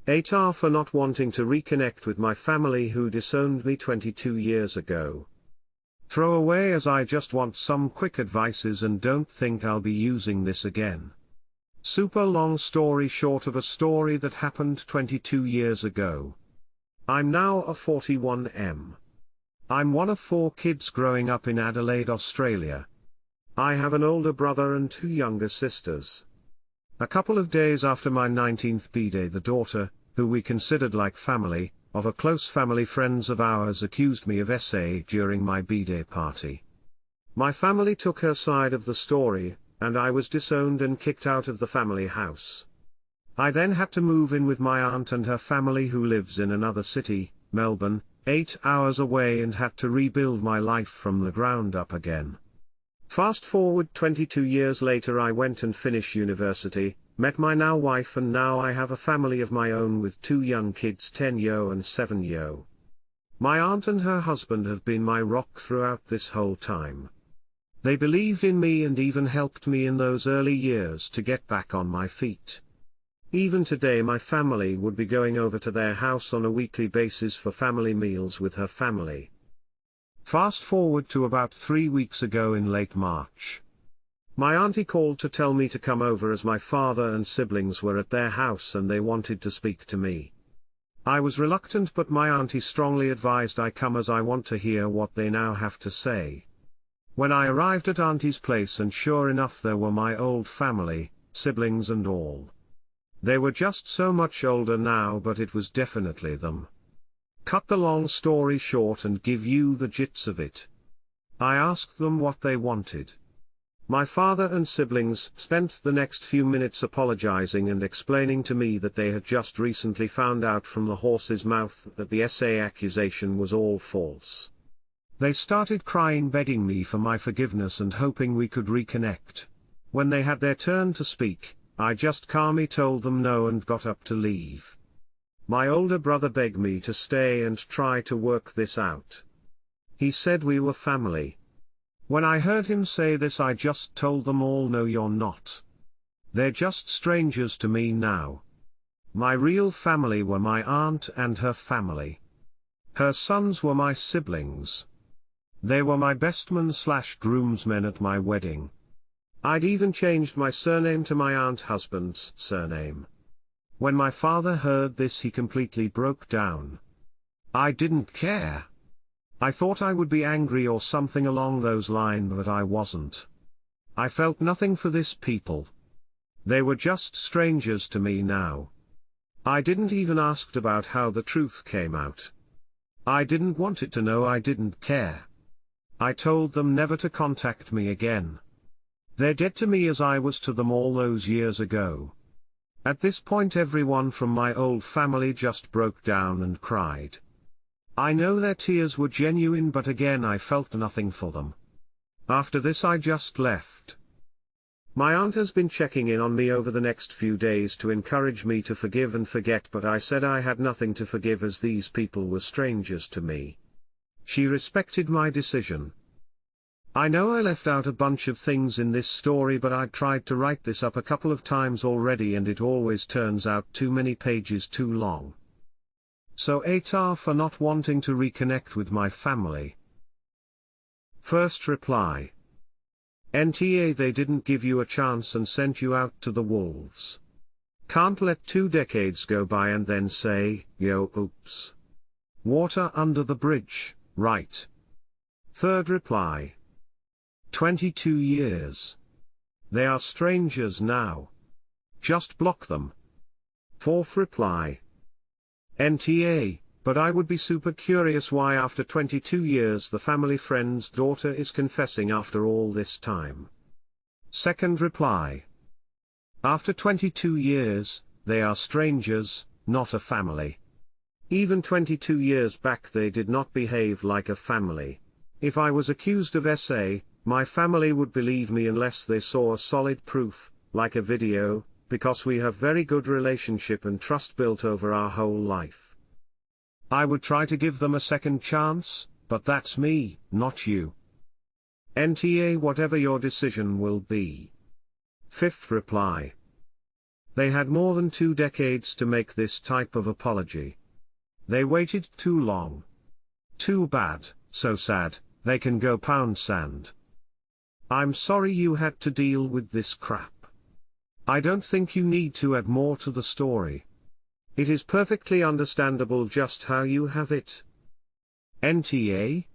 AITAH for not wanting to reconnect with my family who disowned me 22 years ago. Throw away as I just want some quick advices and don't think I'll be using this again. Super long story short of a story that happened 22 years ago. I'm now a 41M. I'm one of 4 kids growing up in Adelaide, Australia. I have an older brother and 2 younger sisters. A couple of days after my 19th birthday, the daughter, who we considered like family, of a close family friends of ours accused me of SA during my birthday party. My family took her side of the story, and I was disowned and kicked out of the family house. I then had to move in with my aunt and her family who lives in another city, Melbourne, 8 hours away, and had to rebuild my life from the ground up again. Fast forward 22 years later, I went and finished university, met my now wife, and now I have a family of my own with 2 young kids, 10-year and 7-year. My aunt and her husband have been my rock throughout this whole time. They believed in me and even helped me in those early years to get back on my feet. Even today my family would be going over to their house on a weekly basis for family meals with her family. Fast forward to about 3 weeks ago in late March. My auntie called to tell me to come over as my father and siblings were at their house and they wanted to speak to me. I was reluctant, but my auntie strongly advised I come as I want to hear what they now have to say. When I arrived at auntie's place, and sure enough there were my old family, siblings and all. They were just so much older now, but it was definitely them. Cut the long story short and give you the gist of it. I asked them what they wanted. My father and siblings spent the next few minutes apologizing and explaining to me that they had just recently found out from the horse's mouth that the SA accusation was all false. They started crying, begging me for my forgiveness and hoping we could reconnect. When they had their turn to speak, I just calmly told them no and got up to leave. My older brother begged me to stay and try to work this out. He said we were family. When I heard him say this, I just told them all, no, you're not. They're just strangers to me now. My real family were my aunt and her family. Her sons were my siblings. They were my bestmen/groomsmen at my wedding. I'd even changed my surname to my aunt's husband's surname. When my father heard this, he completely broke down. I didn't care. I thought I would be angry or something along those lines, but I wasn't. I felt nothing for this people. They were just strangers to me now. I didn't even ask about how the truth came out. I didn't want it to know. I didn't care. I told them never to contact me again. They're dead to me as I was to them all those years ago. At this point everyone from my old family just broke down and cried. I know their tears were genuine, but again I felt nothing for them. After this I just left. My aunt has been checking in on me over the next few days to encourage me to forgive and forget, but I said I had nothing to forgive as these people were strangers to me. She respected my decision. I know I left out a bunch of things in this story, but I tried to write this up a couple of times already and it always turns out too many pages too long. So AITAH for not wanting to reconnect with my family. First reply. NTA, they didn't give you a chance and sent you out to the wolves. Can't let 2 decades go by and then say, yo, oops. Water under the bridge, right? Third reply. 22 years. They are strangers now. Just block them. Fourth reply. NTA, but I would be super curious why after 22 years the family friend's daughter is confessing after all this time. Second reply. After 22 years, they are strangers, not a family. Even 22 years back they did not behave like a family. If I was accused of SA, my family would believe me unless they saw a solid proof, like a video, because we have very good relationship and trust built over our whole life. I would try to give them a second chance, but that's me, not you. NTA, whatever your decision will be. Fifth reply. They had more than 2 decades to make this type of apology. They waited too long. Too bad, so sad, they can go pound sand. I'm sorry you had to deal with this crap. I don't think you need to add more to the story. It is perfectly understandable just how you have it. NTA,